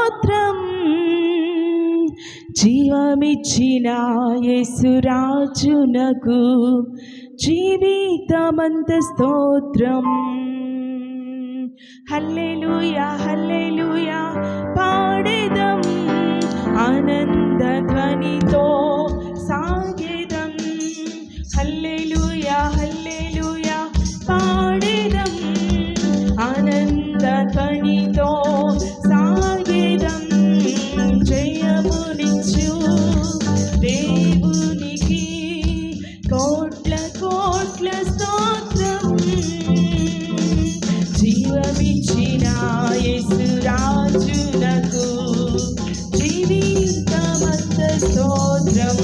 స్తోత్రం. జీవమిచ్చిన యేసురాజునకు జీవితమంత స్తోత్రం. హల్లెలూయా హల్లెలూయా పాడేదం, ఆనంద ధ్వనితో సాగేదం. హల్లెలూయా హల్లెలూయా పాడేదం, ఆనంద ధ్వనితో సాగేదం. జయమునిచ్చు దేవునికి కోట్ల కోట్ల స్తోత్రం. జీవమిచ్చిన యేసురాజునకు జీవితమంత స్తోత్రం.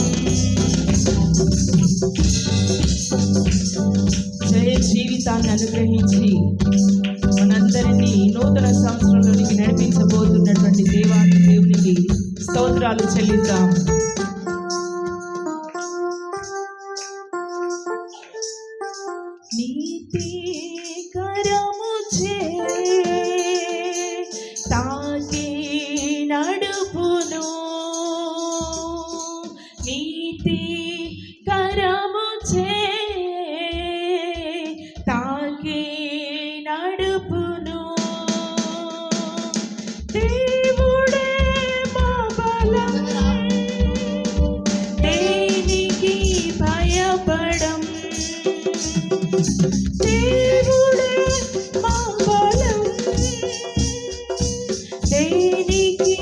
జయ జీవితాన్ని అనుగ్రహించి మనందరినీ నూతన సంవత్సరంలోనికి నడిపించబోతున్నటువంటి దేవునికి స్తోత్రాలు చెల్లిద్దాం. నీతి కరముచే తాకి నడుపును, నీతి కరముచే తాకి నడుపును. దేవుడే మా బలం, దేనికి భయపడం. దేవుడే మా బలం, దేనికి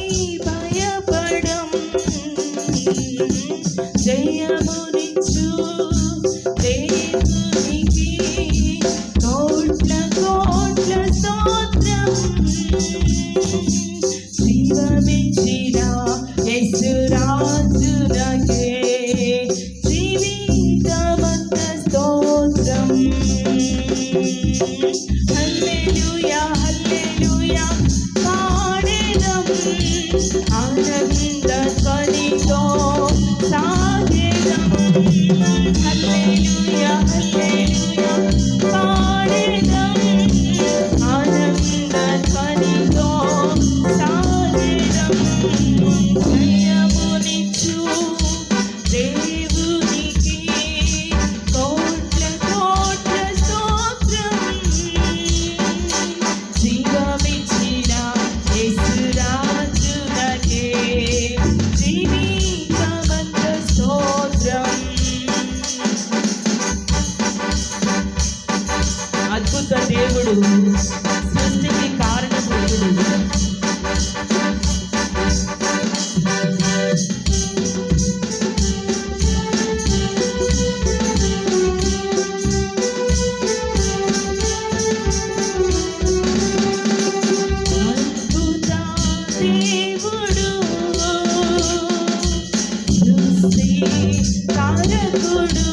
భయపడం. జయమునిచ్చు దేవునికి కోట్ల కోట్ల స్తోత్రం. జీవమిచ్చిన యేసురాజునకే జీవితమంత స్తోత్రం. హల్లెలూయా హల్లెలూయా పాడేదం, ఆనంద ధ్వనితో సాగేదం. హల్లెలూయా హల్లెలూయా పాడేదం, ఆనంద ధ్వనితో సాగేదం. జయమునిచ్చు దేవునికి కోట్ల కోట్ల స్తోత్రం. జీవమిచ్చిన యేసురాజునకే జీవితమంత స్తోత్రం. అద్భుత దేవుడు, సృష్టికి కారణభూతుడు. అద్భుత దేవుడు, సృష్టి కారకుడు.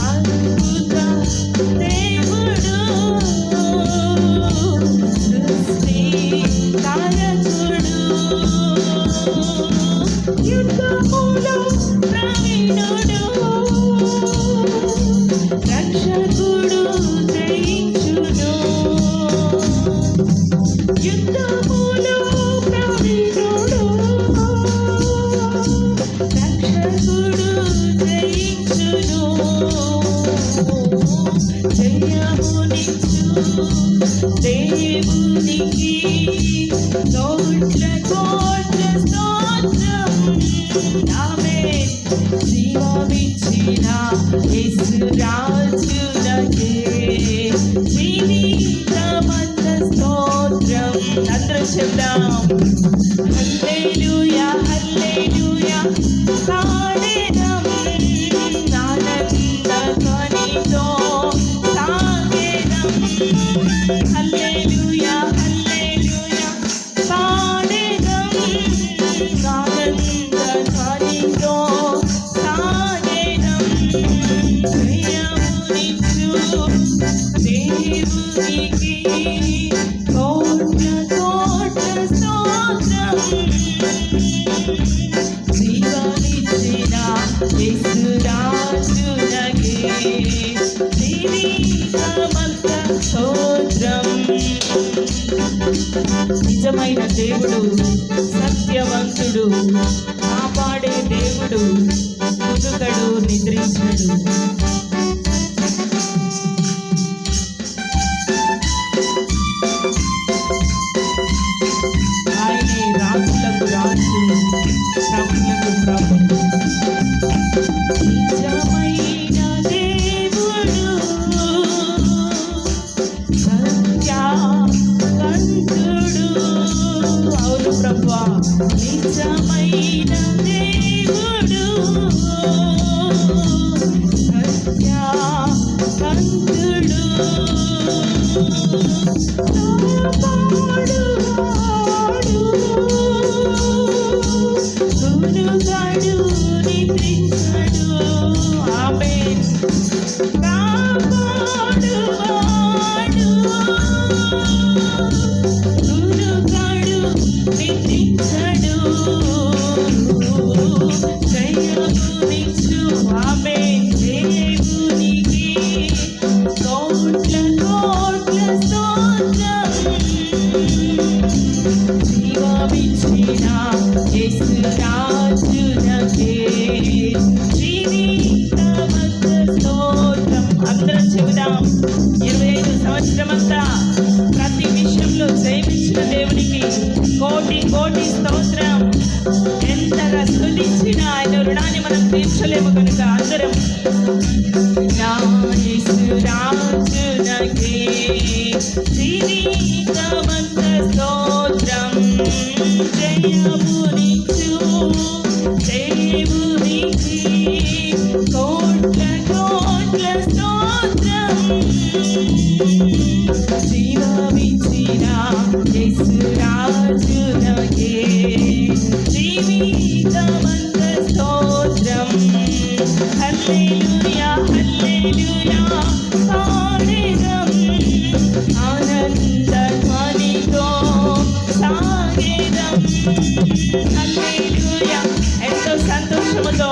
అద్భుత దేవుడు, సృష్టి కారకుడు. యుద్ధములో ప్రవీణుడు, రక్షకుడు జయించును. యుద్ధములో ప్రవీణుడు, రక్షకుడు జయించును. జయమునిచ్చు దేవునికి కోట్ల కోట్ల స్తోత్రం. ఆమేన్. జీవమిచ్చిన యేసురాజునకే జీవితమంత స్తోత్రం. అందరం చెప్దాం. హల్లెలూయా హల్లెలూయా పాడేదం, ఆనంద ధ్వనితో సాగేదం. హల్లెలూయా హల్లెలూయా పాడేదం, ఆనంద ధ్వనితో సాగేదం. జయమునిచ్చు దేవునికి కోట్ల కోట్ల స్తోత్రం. జీవమిచ్చిన యేసురాజునకే జీవితమంత స్తోత్రం. నిజమైన దేవుడు, సత్యవంతుడు, కాపాడే దేవుడు, కునుకడు, నిద్రించడు. ఆయనే రాజులకు రాజు, ప్రభులకు ప్రభు. నిజమైన దేవుడు, సత్యవంతుడు. అవును ప్రభువా, నిజమైన దేవుడు, సత్యవంతుడు, కాపాడువాడు, కునుకడు, నిద్రించడు. ఆమేన్. కాపాడువాడు, కునుకడు, నిద్రించడు. జయమునిచ్చు. ఆమేన్. దేవునికి కోట్ల కోట్ల స్తోత్రం. జీవమిచ్చిన యేసు రాజునకే జీవితమంత స్తోత్రం. అందరం చెబుదాం. 25 సంవత్సరమంతా ప్రతి విషయంలో జయమిచ్చిన దేవునికి కోటి కోటి స్తోత్రం. ఎంతగా స్తుతించినా ఆయన రుణాన్ని మనం తీర్చలేము కనుక అందరం నా యేసు రాజునకే జీవితమంత స్తోత్రం. జయమునిచ్చు దేవునికి కోట్ల కోట్ల స్తోత్రం. జీవమిచ్చిన యేసు రాజునకే జీవితమంత స్తోత్రం. హల్లెలూయా, హల్లెలూయా, పాడెదం ఆనంద ధ్వనితో సాగెదం. హల్లెలూయా. ఎంతో సంతోషముతో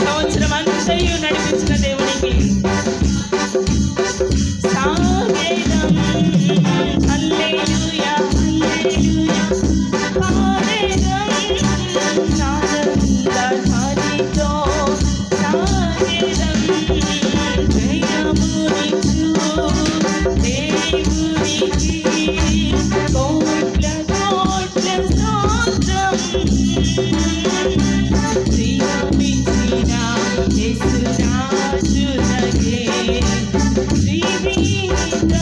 సంవత్సరం అంతయు నడిపించిన దేవునికి సాగెదం. హల్లెలూయా, హల్లెలూయా, పాడెదం ఆనంద ధ్వనితో సాగెదం. జయమునిచ్చు దేవునికి కోట్ల కోట్ల స్తోత్రం. జీవమిచ్చిన యేసు రాజునకే జీవితమంత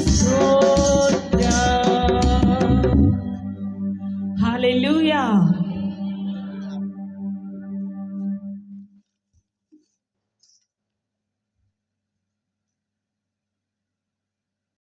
స్తోత్రం. హల్లెలూయా.